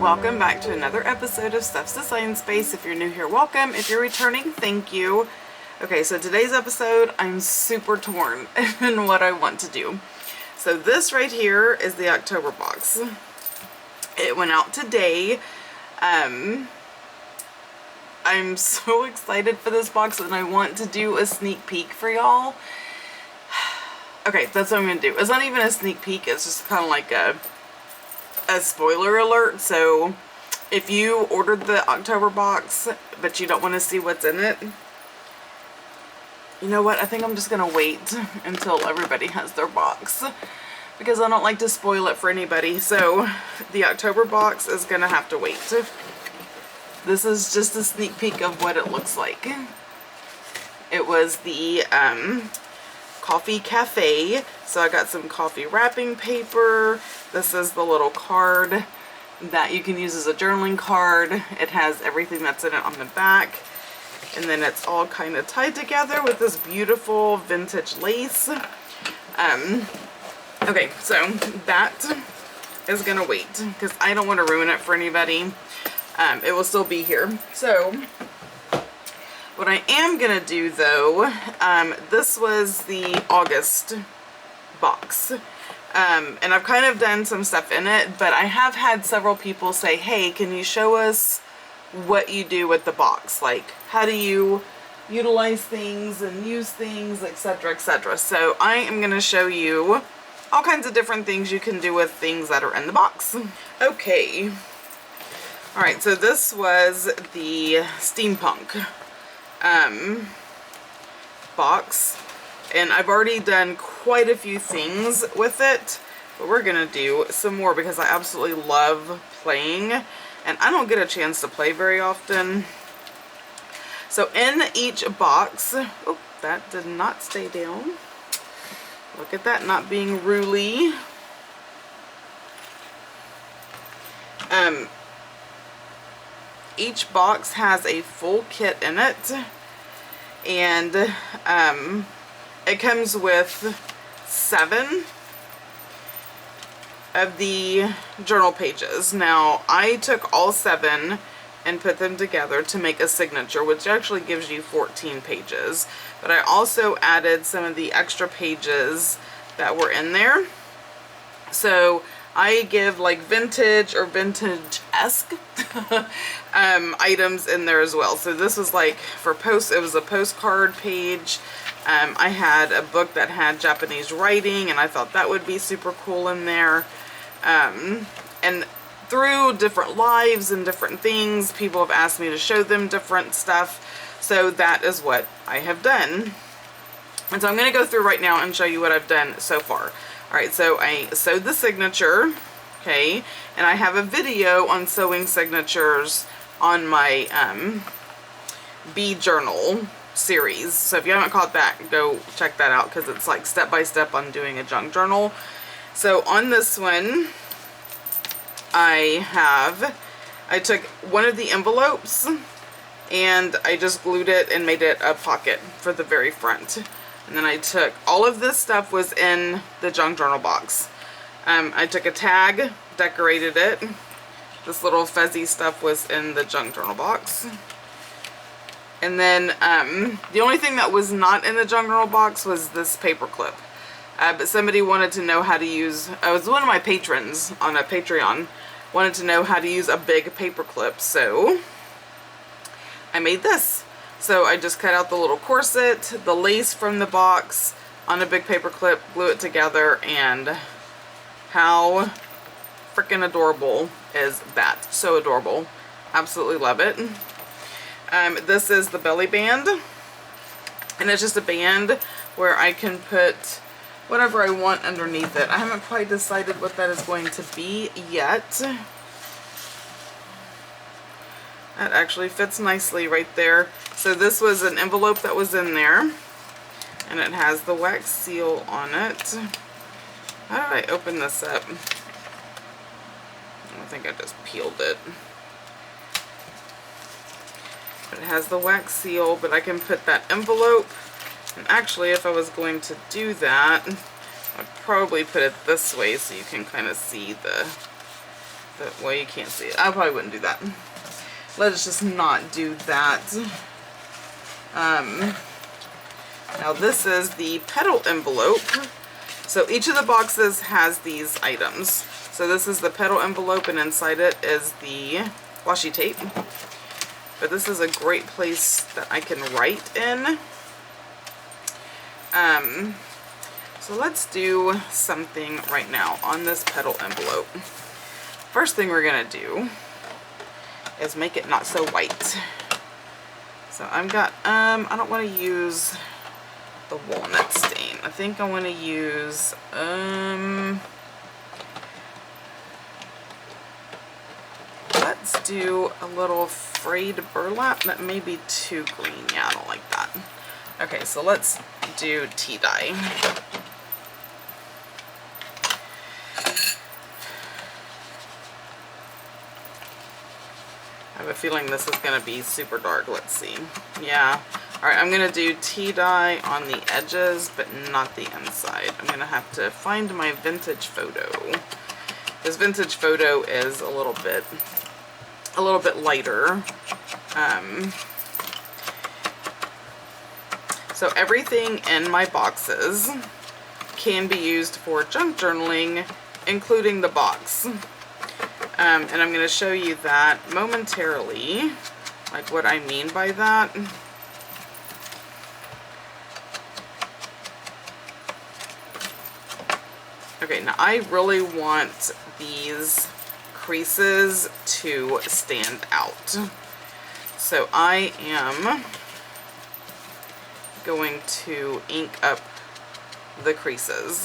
Welcome back to another episode of Steph's Design Space. If you're new here, welcome. If you're returning, thank you. Okay, so today's episode, I'm super torn in what I want to do. So this right here is the October box. It went out today. I'm so excited for this box and I want to do a sneak peek for y'all. Okay, that's what I'm gonna do. It's not even a sneak peek, it's just kind of like a spoiler alert. So if you ordered the October box but you don't want to see what's in it, you know what, I think I'm just gonna wait until everybody has their box because I don't like to spoil it for anybody. So the October box is gonna have to wait. This is just a sneak peek of what it looks like. It was the coffee cafe, so I got some coffee wrapping paper. This is the little card that you can use as a journaling card. It has everything that's in it on the back, and then it's all kind of tied together with this beautiful vintage lace. Okay, so that is gonna wait because I don't want to ruin it for anybody. It will still be here. So what I am gonna do though, this was the August box, and I've kind of done some stuff in it, but I have had several people say, hey, can you show us what you do with the box? Like, how do you utilize things and use things, etc., etc. So I am gonna show you all kinds of different things you can do with things that are in the box. Okay. Alright, so this was the Steampunk box, and I've already done quite a few things with it, but we're gonna do some more because I absolutely love playing and I don't get a chance to play very often. So in each box, oh, that did not stay down. Look at that, not being ruly. Each box has a full kit in it, and it comes with 7 of the journal pages. Now I took all 7 and put them together to make a signature, which actually gives you 14 pages, but I also added some of the extra pages that were in there. So I give like vintage or vintage-esque items in there as well. So this was like for post, it was a postcard page. I had a book that had Japanese writing and I thought that would be super cool in there. And through different lives and different things, people have asked me to show them different stuff. So that is what I have done. And so I'm going to go through right now and show you what I've done so far. Alright, so I sewed the signature, okay, and I have a video on sewing signatures on my bead journal series. So if you haven't caught that, go check that out because it's like step by step on doing a junk journal. So on this one, I took one of the envelopes and I just glued it and made it a pocket for the very front. And then I took all of this stuff was in the junk journal box. I took a tag, decorated it. This little fuzzy stuff was in the junk journal box. And then the only thing that was not in the junk journal box was this paper clip. But somebody wanted to know how to use, it was one of my patrons on a Patreon, wanted to know how to use a big paper clip. So I made this. So I just cut out the little corset, the lace from the box on a big paper clip, glue it together, and how freaking adorable is that? So adorable. Absolutely love it. This is the belly band, and it's just a band where I can put whatever I want underneath it. I haven't quite decided what that is going to be yet. That actually fits nicely right there. So this was an envelope that was in there, and it has the wax seal on it. How did I open this up? I think I just peeled it. But it has the wax seal, but I can put that envelope, and actually if I was going to do that, I'd probably put it this way so you can kind of see the Well, you can't see it. I probably wouldn't do that. Let's just not do that. Now this is the petal envelope. So each of the boxes has these items. So this is the petal envelope, and inside it is the washi tape. But this is a great place that I can write in. So let's do something right now on this petal envelope. First thing we're gonna do is make it not so white. So I've got, I don't want to use the walnut stain. I think I want to use, let's do a little frayed burlap. That may be too green. Yeah, I don't like that. Okay, so let's do tea dye. I have a feeling this is going to be super dark. Let's see. Yeah. Alright, I'm going to do tea dye on the edges, but not the inside. I'm going to have to find my vintage photo. This vintage photo is a little bit lighter. So everything in my boxes can be used for junk journaling, including the box. And I'm going to show you that momentarily, like what I mean by that. Okay, now I really want these creases to stand out. So I am going to ink up the creases.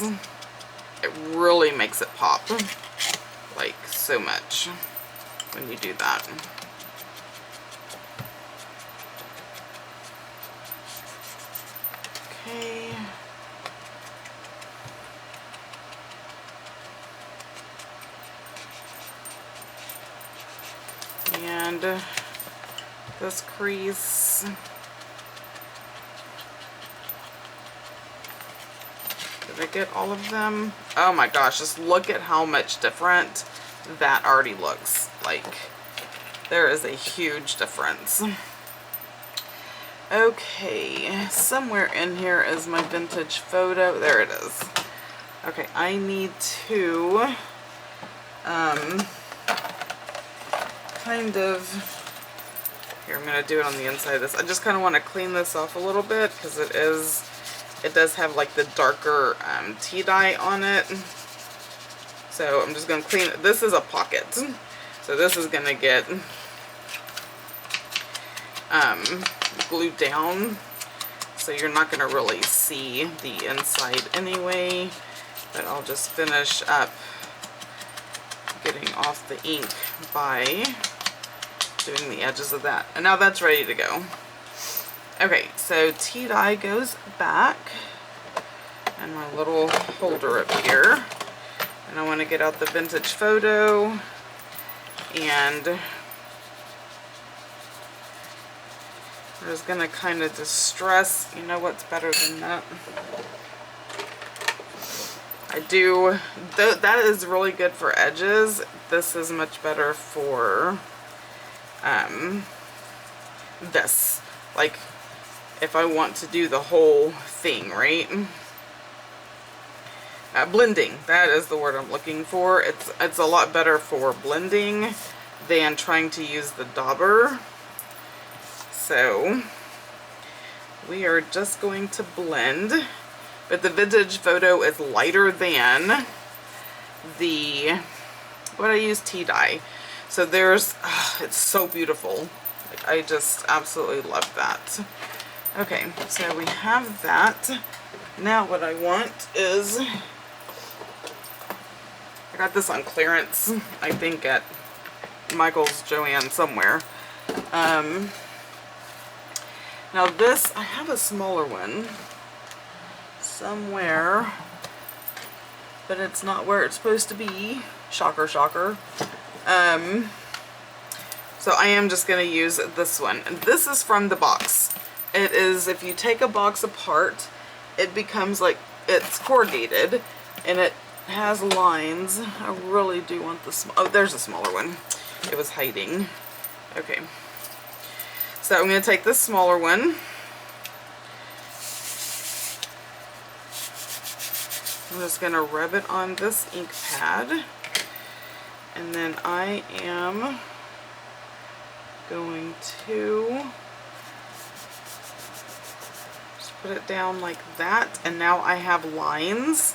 It really makes it pop. Like so much when you do that. Okay. And this crease. Did I get all of them? Oh my gosh, just look at how much different that already looks. Like, there is a huge difference. Okay, somewhere in here is my vintage photo. There it is. Okay, I need to kind of, here, I'm going to do it on the inside of this. I just kind of want to clean this off a little bit because it does have like the darker tea dye on it. So I'm just going to clean it. This is a pocket. So this is going to get glued down. So you're not going to really see the inside anyway. But I'll just finish up getting off the ink by doing the edges of that. And now that's ready to go. Okay, so tea dye goes back. And my little holder up here. And I want to get out the vintage photo. And I'm just going to kind of distress. You know what's better than that? I do. That is really good for edges. This is much better for this. Like, if I want to do the whole thing, right? Blending, that is the word I'm looking for. It's a lot better for blending than trying to use the dauber. So we are just going to blend, but the vintage photo is lighter than the, what I use, tea dye. So there's, it's so beautiful. Like, I just absolutely love that. Okay, so we have that. Now what I want is, I got this on clearance, I think at Michael's, Joann, somewhere. Now this, I have a smaller one somewhere, but it's not where it's supposed to be. Shocker, shocker. So I am just going to use this one. And this is from the box. It is, if you take a box apart, it becomes like, it's corrugated, and has lines. I really do want the small. Oh, there's a smaller one. It was hiding. Okay. So I'm going to take this smaller one. I'm just going to rub it on this ink pad. And then I am going to just put it down like that. And now I have lines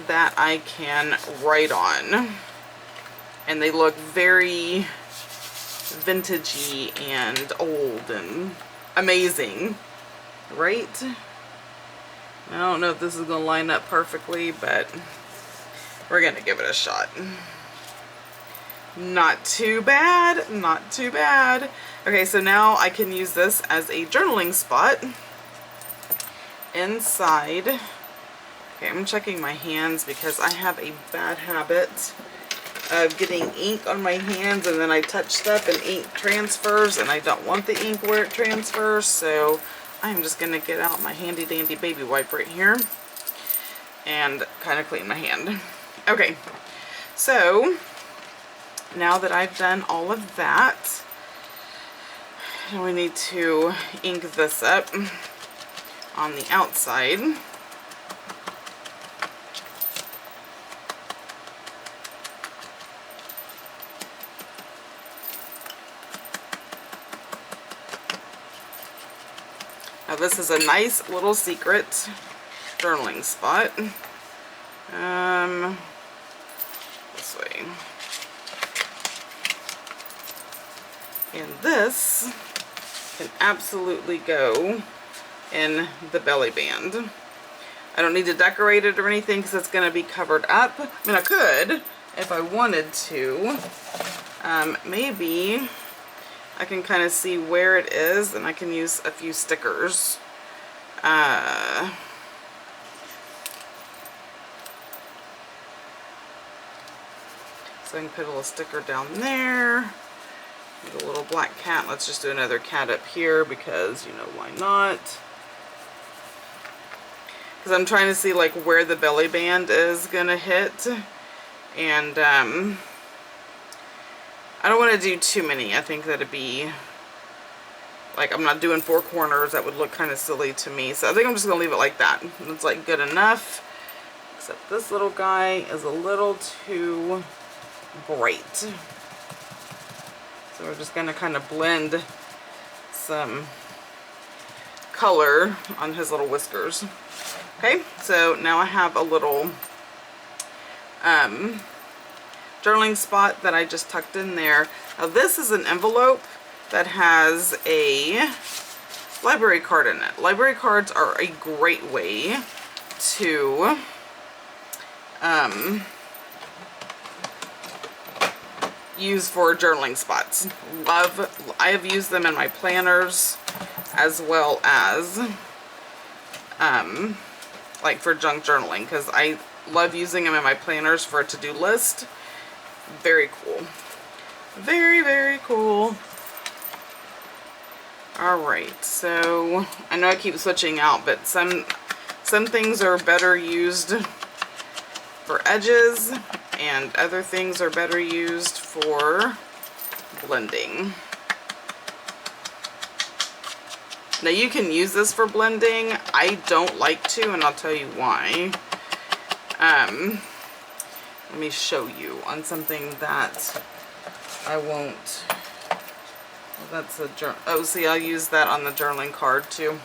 that I can write on. And they look very vintagey and old and amazing, right? I don't know if this is going to line up perfectly, but we're going to give it a shot. Not too bad, not too bad. Okay, so now I can use this as a journaling spot inside. Okay, I'm checking my hands because I have a bad habit of getting ink on my hands and then I touch stuff and ink transfers, and I don't want the ink where it transfers, so I'm just going to get out my handy dandy baby wipe right here and kind of clean my hand. Okay, so now that I've done all of that, we need to ink this up on the outside. Now this is a nice little secret journaling spot. This way. And this can absolutely go in the belly band. I don't need to decorate it or anything because it's going to be covered up. I mean, I could if I wanted to. Maybe I can kind of see where it is, and I can use a few stickers. So I can put a little sticker down there. Get a little black cat. Let's just do another cat up here because, you know, why not? Because I'm trying to see like where the belly band is gonna hit, and I don't want to do too many. I think that'd be like, I'm not doing 4 corners. That would look kind of silly to me. So I think I'm just gonna leave it like that. It's like good enough. Except this little guy is a little too bright. So we're just gonna kind of blend some color on his little whiskers. Okay, so now I have a little journaling spot that I just tucked in there. Now this is an envelope that has a library card in it. Library cards are a great way to use for journaling spots. I have used them in my planners as well as like for junk journaling, because I love using them in my planners for a to-do list. Very cool. Very, very cool. Alright, so I know I keep switching out, but some things are better used for edges and other things are better used for blending. Now you can use this for blending. I don't like to, and I'll tell you why. Let me show you on something that I won't. Well, that's a journal. Oh, see, I'll use that on the journaling card too.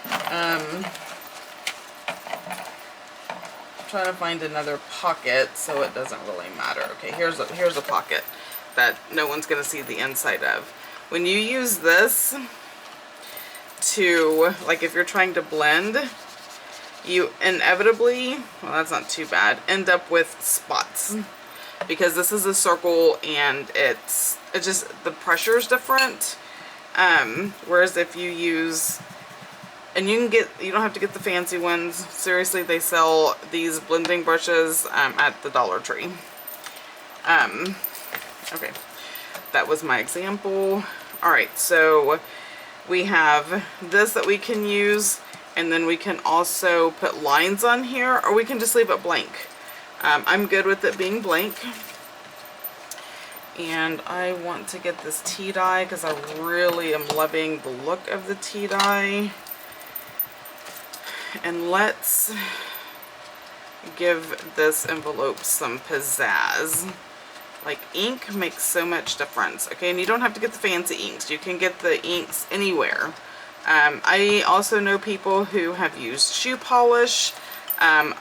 I'm trying to find another pocket so it doesn't really matter. Okay, here's a pocket that no one's gonna see the inside of. When you use this to, like, if you're trying to blend, you inevitably, well, that's not too bad, end up with spots, because this is a circle and it's just, the pressure is different. Whereas if you use, and you don't have to get the fancy ones. Seriously, they sell these blending brushes at the Dollar Tree. Okay, that was my example. Alright, so we have this that we can use, and then we can also put lines on here, or we can just leave it blank. I'm good with it being blank. And I want to get this tea dye because I really am loving the look of the tea dye. And let's give this envelope some pizzazz. Like, ink makes so much difference. Okay, and you don't have to get the fancy inks. You can get the inks anywhere. I also know people who have used shoe polish,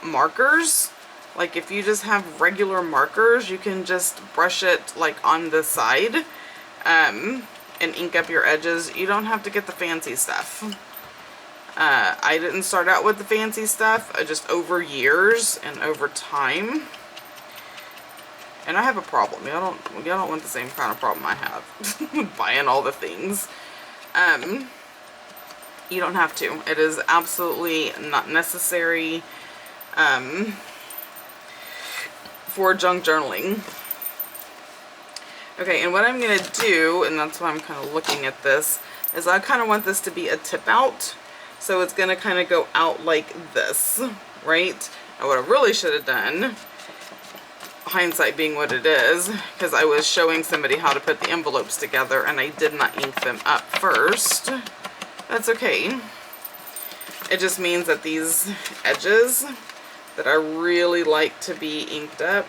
markers. Like, if you just have regular markers, you can just brush it like on the side and ink up your edges. You don't have to get the fancy stuff. I didn't start out with the fancy stuff, just over years and over time. And I have a problem. Y'all don't want the same kind of problem I have. Buying all the things. You don't have to. It is absolutely not necessary for junk journaling. Okay, and what I'm going to do, and that's why I'm kind of looking at this, is I kind of want this to be a tip out. So it's going to kind of go out like this, right? Now what I really should have done, hindsight being what it is, because I was showing somebody how to put the envelopes together and I did not ink them up first. That's okay. It just means that these edges that I really like to be inked up,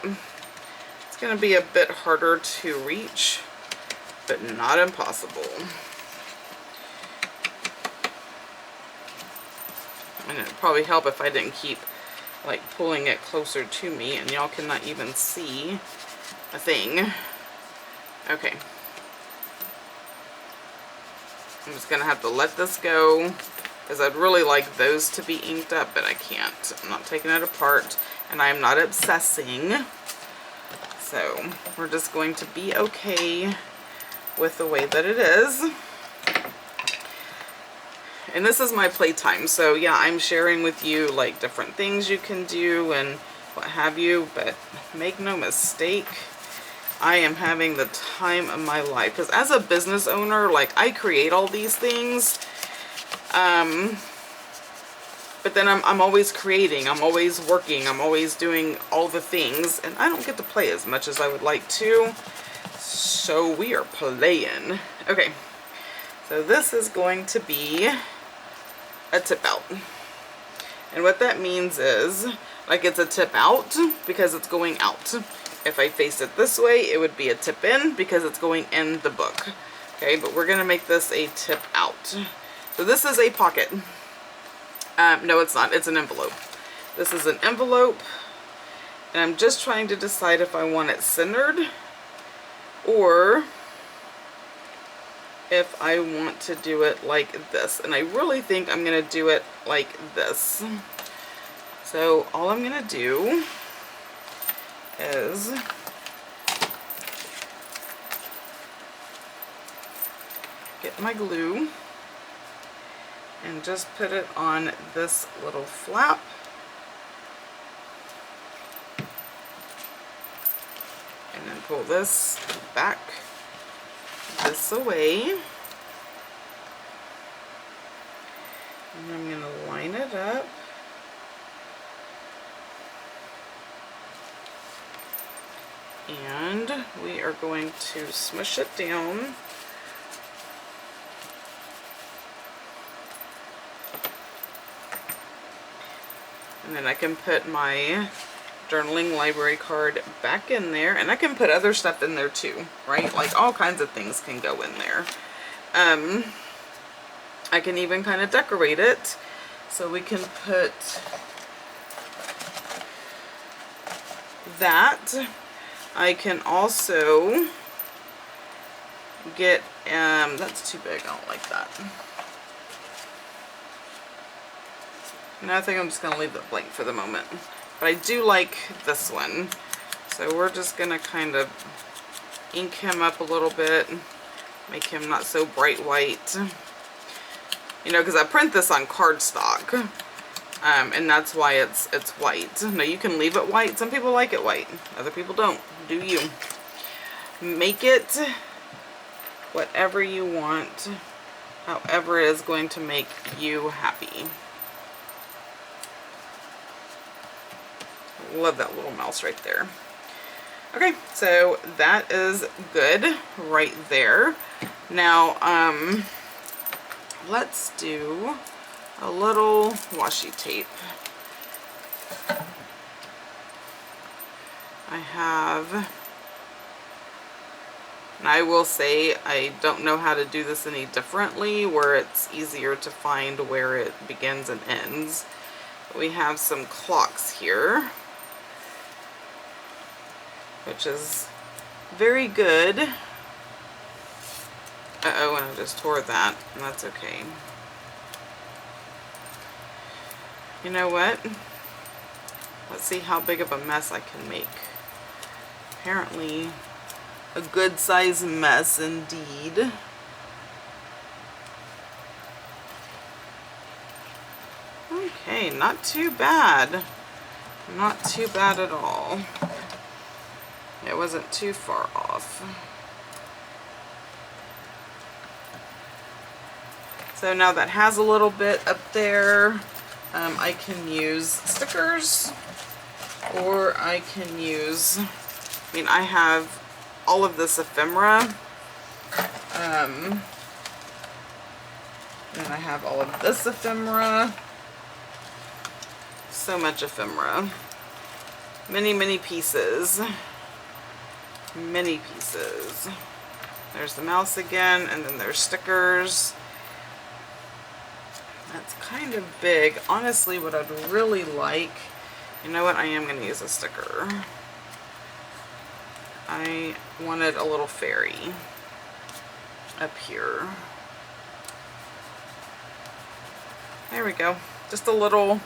it's going to be a bit harder to reach, but not impossible. And it'd probably help if I didn't keep like pulling it closer to me and y'all cannot even see a thing. Okay. I'm just gonna have to let this go because I'd really like those to be inked up, but I can't. I'm not taking it apart and I'm not obsessing. So we're just going to be okay with the way that it is. And this is my playtime, so yeah, I'm sharing with you like different things you can do and what have you, but make no mistake, I am having the time of my life. Because as a business owner, like, I create all these things, but then I'm always creating, I'm always working, I'm always doing all the things, and I don't get to play as much as I would like to, so we are playing. Okay, so this is going to be a tip out. And what that means is, like, it's a tip out because it's going out. If I face it this way, it would be a tip in because it's going in the book. Okay, but we're going to make this a tip out. So this is a pocket. No, it's not. It's an envelope. This is an envelope. And I'm just trying to decide if I want it centered or if I want to do it like this. And I really think I'm going to do it like this. So all I'm going to do is get my glue and just put it on this little flap. And then pull this back this away. And I'm going to line it up. And we are going to smush it down. And then I can put my journaling library card back in there, and I can put other stuff in there too, right? Like all kinds of things can go in there. I can even kind of decorate it, so we can put that. I can also get, that's too big, I don't like that. And I think I'm just going to leave it blank for the moment. But I do like this one. So we're just going to kind of ink him up a little bit. Make him not so bright white. You know, because I print this on cardstock. And that's why it's white. Now you can leave it white. Some people like it white. Other people don't. Do you. Make it whatever you want. However it is going to make you happy. Love that little mouse right there. Okay, so that is good right there. Now, let's do a little washi tape. And I will say I don't know how to do this any differently where it's easier to find where it begins and ends. We have some clocks here, which is very good. Uh-oh, and I just tore that, and that's okay. You know what? Let's see how big of a mess I can make. Apparently, a good size mess indeed. Okay, not too bad. Not too bad at all. It wasn't too far off. So now that has a little bit up there, I can use stickers, or I can use, I have all of this ephemera, and I have all of this ephemera, so much ephemera, many pieces, many pieces. There's the mouse again, and then there's stickers. That's kind of big. Honestly, what I'd really like, you know what, I am going to use a sticker. I wanted a little fairy up here. There we go. Just a little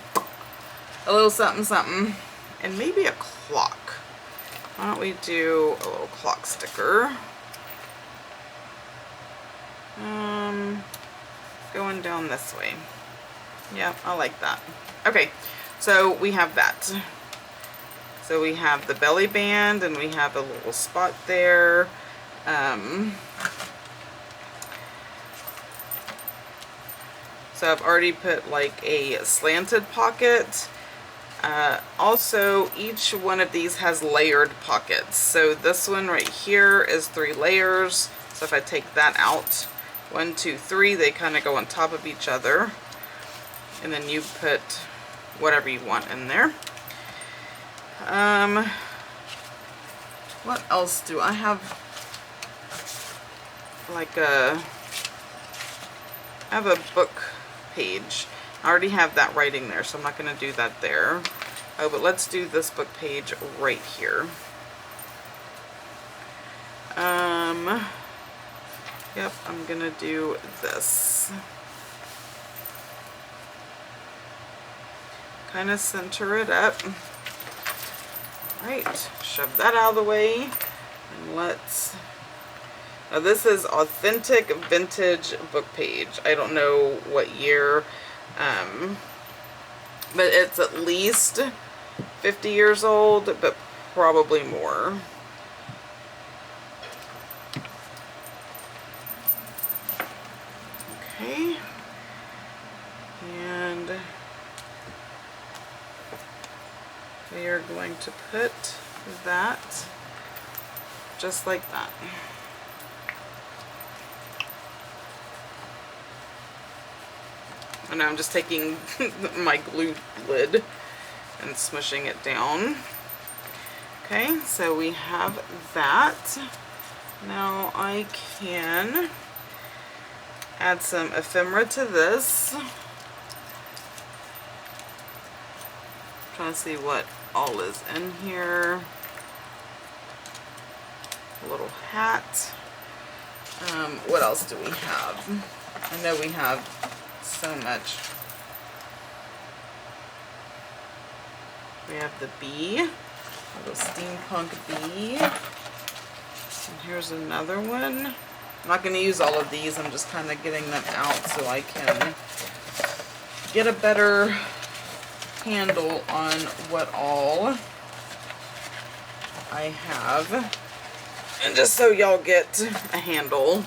something something. And maybe a clock. Why don't we do a little clock sticker? Going down this way. Yeah, I like that. Okay, so we have that. So we have the belly band, and we have a little spot there. So I've already put like a slanted pocket. Also, each one of these has layered pockets. So this one right here is 3 layers. So if I take that out, 1, 2, 3, they kind of go on top of each other. And then you put whatever you want in there. What else do I have? Like I have a book page. I already have that writing there, so I'm not going to do that there. Oh, but let's do this book page right here. Yep, I'm going to do this. Kind of center it up. Right, shove that out of the way. And let's... Now this is authentic vintage book page. I don't know what year, but it's at least 50 years old, but probably more. Okay, and we are going to put that just like that. And now I'm just taking my glue lid and smushing it down. Okay, so we have that. Now I can add some ephemera to this. Trying to see what all is in here. A little hat. What else do we have? I know we have so much. We have the bee, a little steampunk bee. And here's another one. I'm not going to use all of these. I'm just kind of getting them out so I can get a better handle on what all I have. And just so y'all get a handle,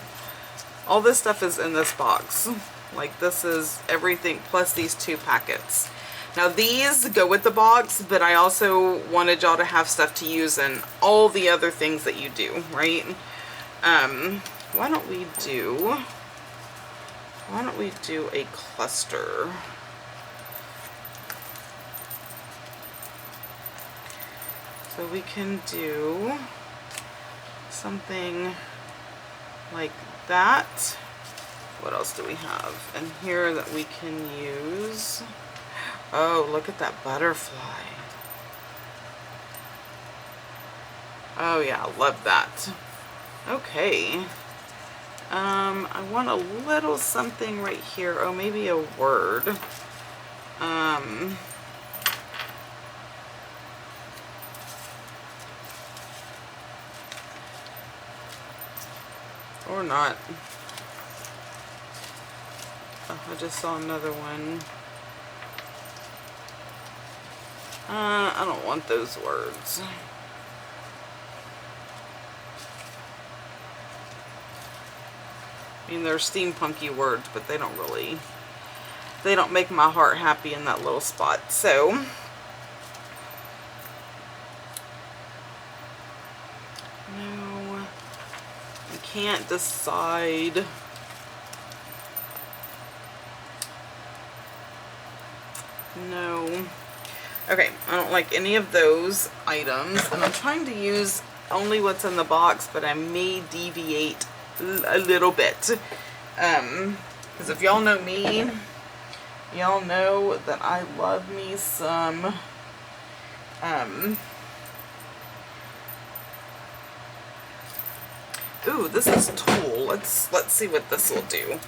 all this stuff is in this box. Like, this is everything plus these 2 packets. Now these go with the box, but I also wanted y'all to have stuff to use in all the other things that you do, right? Why don't we do a cluster? So we can do something like that. What else do we have in here that we can use? Oh, look at that butterfly. Oh yeah, I love that. Okay. I want a little something right here. Oh, maybe a word. Or not. Oh, I just saw another one. I don't want those words. I mean, they're steampunky words, but they don't make my heart happy in that little spot. So, no, I can't decide. No. Okay, I don't like any of those items, and I'm trying to use only what's in the box, but I may deviate a little bit. Because if y'all know me, y'all know that I love me some, ooh, this is tulle. Let's see what this will do.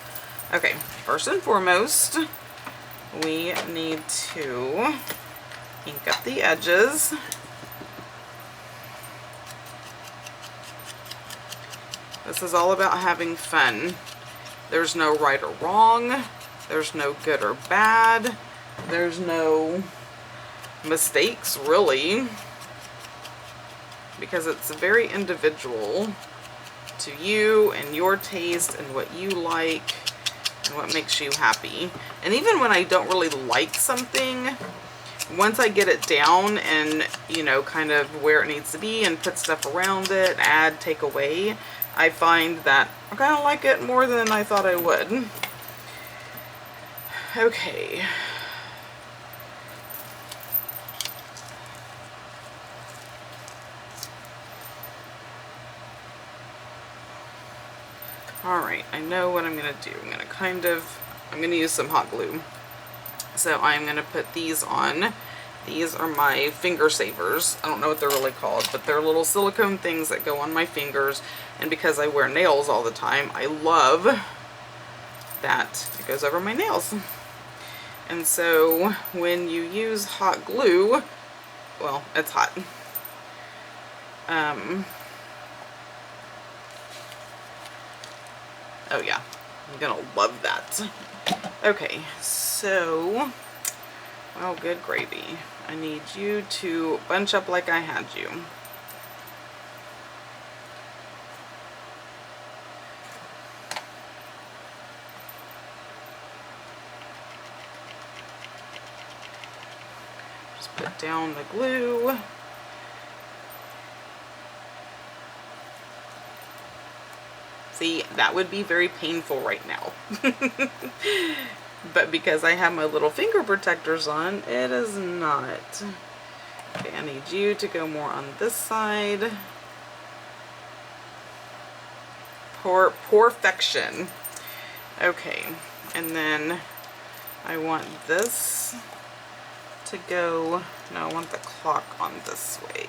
Okay, first and foremost, we need to ink up the edges. This is all about having fun. There's no right or wrong. There's no good or bad. There's no mistakes, really, because it's very individual to you and your taste and what you like and what makes you happy. And even when I don't really like something, once I get it down and, you know, kind of where it needs to be and put stuff around it, add, take away, I find that I kind of like it more than I thought I would. Okay. Alright, I know what I'm going to do. I'm going to use some hot glue. So I'm going to put these on. These are my finger savers. I don't know what they're really called, but they're little silicone things that go on my fingers. And because I wear nails all the time, I love that it goes over my nails. And so when you use hot glue, well, it's hot. Oh yeah, I'm gonna love that. Okay, so, well, good gravy. I need you to bunch up like I had you. Just put down the glue. See, that would be very painful right now. But because I have my little finger protectors on, it is not. Okay, I need you to go more on this side. Perfection. Okay, and then I want this to go, no, I want the clock on this way.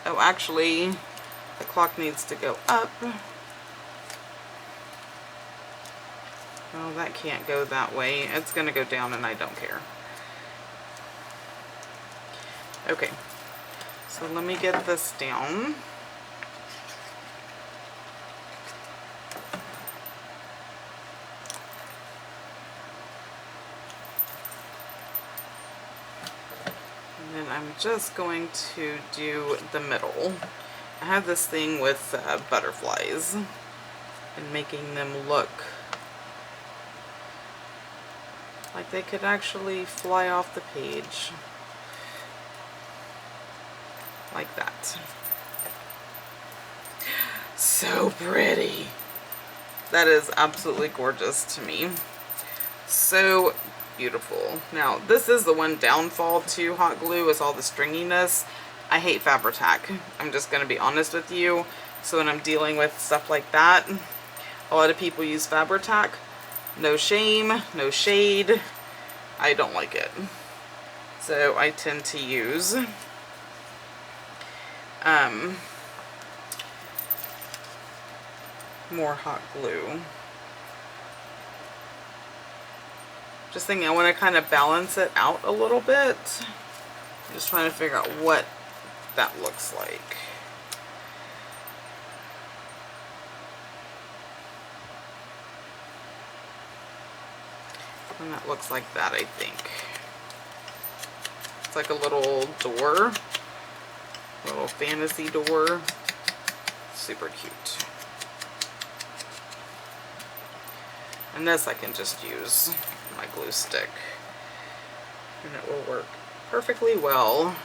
Oh, actually, the clock needs to go up. Oh, that can't go that way. It's going to go down and I don't care. Okay, so let me get this down. And then I'm just going to do the middle. I have this thing with butterflies and making them look Like they could actually fly off the page. Like that. So pretty. That is absolutely gorgeous to me. So beautiful. Now, this is the one downfall to hot glue, is all the stringiness. I hate Fabri-Tac. I'm just going to be honest with you. So when I'm dealing with stuff like that, a lot of people use Fabri-Tac. No shame, no shade. I don't like it. So I tend to use more hot glue. Just thinking I want to kind of balance it out a little bit. I'm just trying to figure out what that looks like. And that looks like that, I think. It's like a little door. Little fantasy door. Super cute. And this I can just use my glue stick. And it will work perfectly well.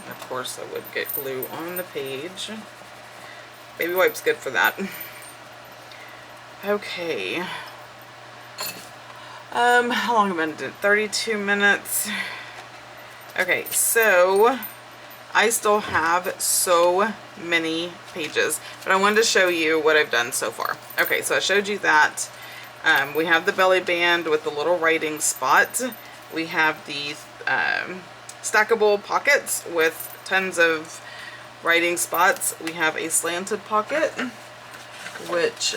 And of course I would get glue on the page. Baby wipe's good for that. Okay. How long have I been doing? 32 minutes. Okay, so I still have so many pages, but I wanted to show you what I've done so far. Okay, so I showed you that. We have the belly band with the little writing spot. We have the stackable pockets with tons of writing spots. We have a slanted pocket, which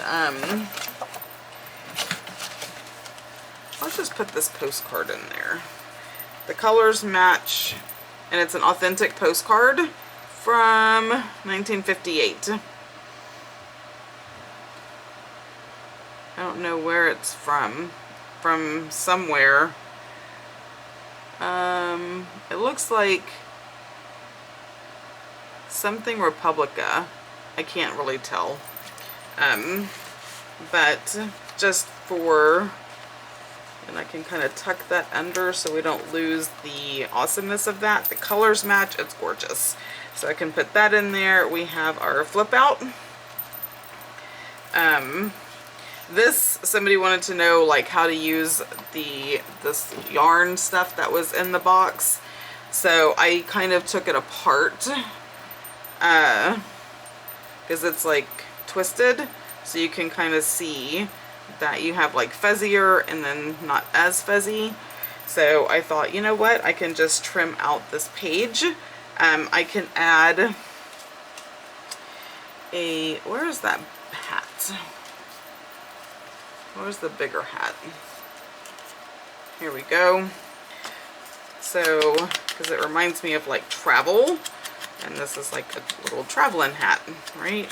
let's just put this postcard in there. The colors match, and it's an authentic postcard from 1958. I don't know where it's from somewhere. It looks like something Republica. I can't really tell. But just for, and I can kind of tuck that under so we don't lose the awesomeness of that. The colors match, it's gorgeous. So I can put that in there. We have our flip out. This, somebody wanted to know like how to use this yarn stuff that was in the box. So I kind of took it apart because it's like twisted, so you can kind of see that you have like fuzzier and then not as fuzzy. So I thought, you know what, I can just trim out this page. I can add a, where's that hat? Where's the bigger hat? Here we go. So, because it reminds me of like travel, and this is like a little traveling hat, right?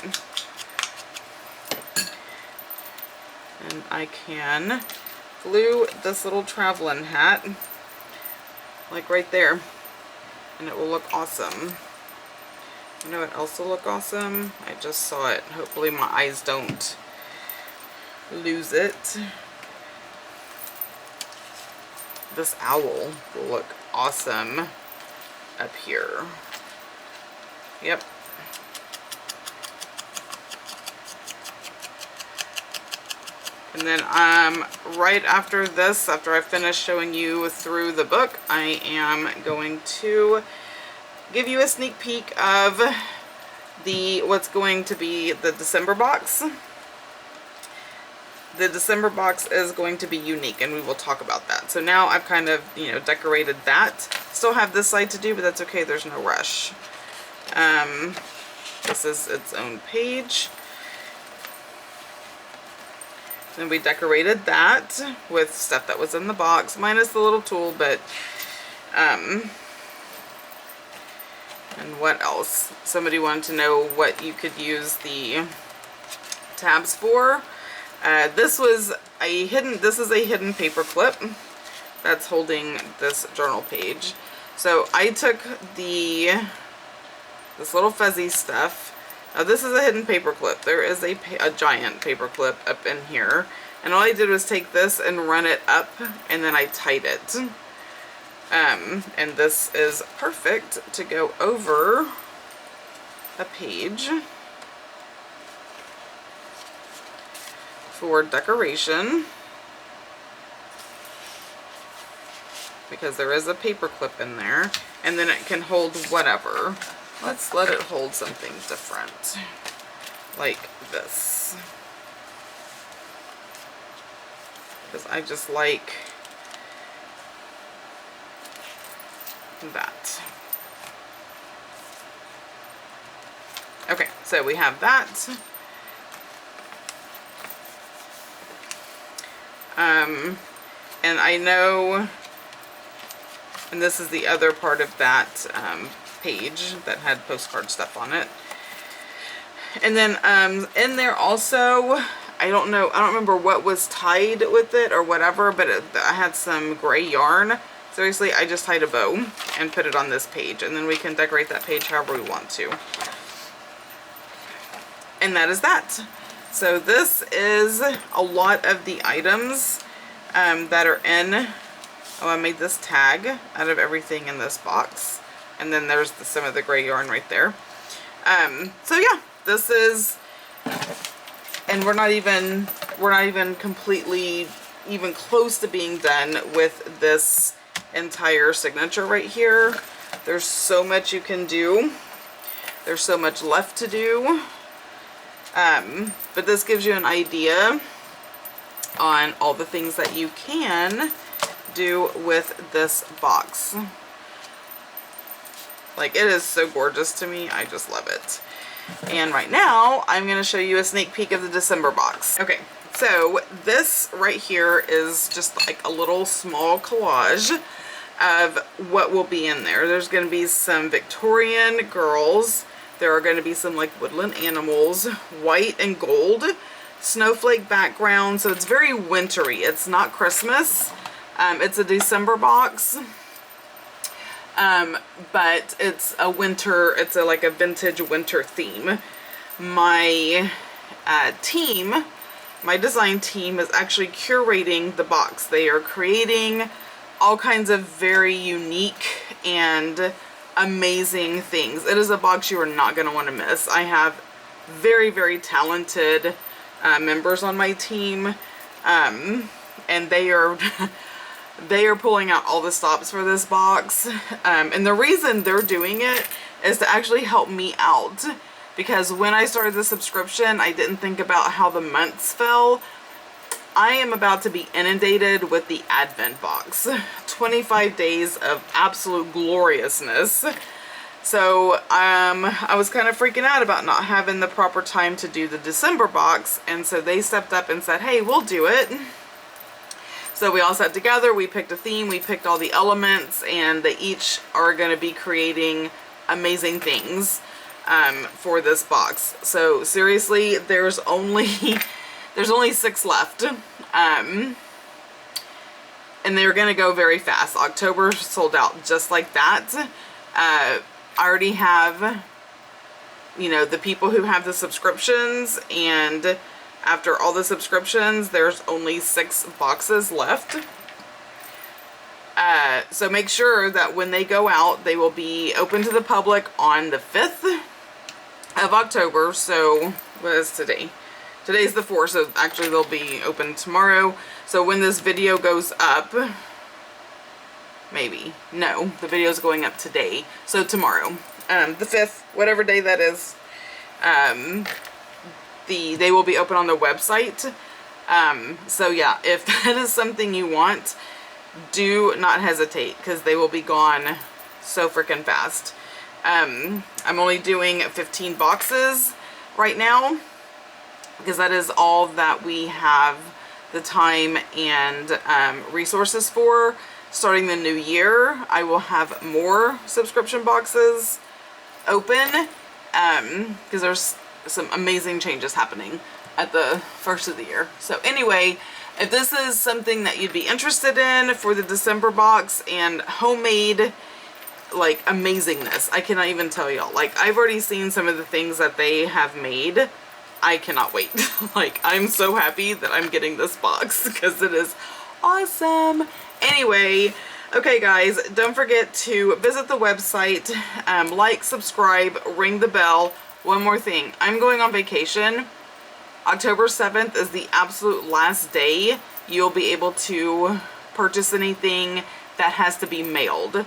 And I can glue this little traveling hat like right there, and it will look awesome. You know what else will look awesome? I just saw it. Hopefully my eyes don't lose it. This owl will look awesome up here. Yep. And then right after this, after I finish showing you through the book, I am going to give you a sneak peek of what's going to be the December box. The December box is going to be unique, and we will talk about that. So now I've kind of, you know, decorated that. Still have this side to do, but that's okay. There's no rush. This is its own page. And we decorated that with stuff that was in the box, minus the little tool, but, and what else? Somebody wanted to know what you could use the tabs for. This is a hidden paper clip that's holding this journal page. So I took this little fuzzy stuff Now this is a hidden paper clip. There is a giant paper clip up in here. And all I did was take this and run it up, and then I tied it. And this is perfect to go over a page for decoration, because there is a paper clip in there, and then it can hold whatever. Let's let it hold something different, like this, because I just like that. Okay, so we have that. And I know, and this is the other part of that page that had postcard stuff on it. And then in there also, I don't remember what was tied with it or whatever, but I had some gray yarn. Seriously, I just tied a bow and put it on this page, and then we can decorate that page however we want to. And that is that. So this is a lot of the items that are in. Oh, I made this tag out of everything in this box, and then there's some of the gray yarn right there. So yeah, this is, and we're not even completely even close to being done with this entire signature right here. There's so much you can do. There's so much left to do. But this gives you an idea on all the things that you can do with this box. Like, it is so gorgeous to me. I just love it. And right now, I'm going to show you a sneak peek of the December box. Okay, so this right here is just like a little small collage of what will be in there. There's going to be some Victorian girls. There are going to be some like woodland animals, white and gold, snowflake background. So it's very wintry. It's not Christmas. It's a December box. But it's a winter, it's like a vintage winter theme. My team, my design team is actually curating the box. They are creating all kinds of very unique and amazing things. It is a box you are not going to want to miss. I have very, very talented members on my team, and they are they are pulling out all the stops for this box, and the reason they're doing it is to actually help me out, because when I started the subscription, I didn't think about how the months fell. I am about to be inundated with the Advent box. 25 days of absolute gloriousness. So I was kind of freaking out about not having the proper time to do the December box, and so they stepped up and said, hey, we'll do it. So we all sat together, we picked a theme, we picked all the elements, and they each are going to be creating amazing things for this box. So seriously, there's only 6 left. And they're going to go very fast. October sold out just like that. I already have, you know, the people who have the subscriptions, and after all the subscriptions, there's only 6 boxes left. So make sure that when they go out, they will be open to the public on the 5th of October. So what is today? Today's the 4th, so actually they'll be open tomorrow. So when this video goes up, maybe, no, the video's going up today. So tomorrow, the 5th, whatever day that is, they will be open on the website. So yeah, if that is something you want, do not hesitate, because they will be gone so freaking fast. I'm only doing 15 boxes right now, because that is all that we have the time and resources for. Starting the new year, I will have more subscription boxes open, because there's some amazing changes happening at the first of the year. So anyway, if this is something that you'd be interested in for the December box and homemade like amazingness. I cannot even tell y'all. Like, I've already seen some of the things that they have made. I cannot wait. Like, I'm so happy that I'm getting this box because it is awesome. Anyway, okay guys, don't forget to visit the website, like, subscribe, ring the bell. One more thing, I'm going on vacation. October 7th is the absolute last day you'll be able to purchase anything that has to be mailed.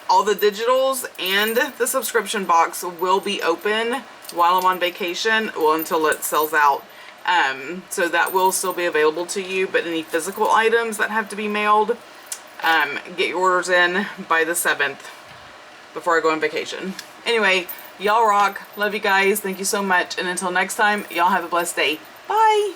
All the digitals and the subscription box will be open while I'm on vacation, well, until it sells out. So that will still be available to you, but any physical items that have to be mailed, get your orders in by the 7th before I go on vacation. Anyway, y'all rock. Love you guys. Thank you so much. And until next time, y'all have a blessed day. Bye.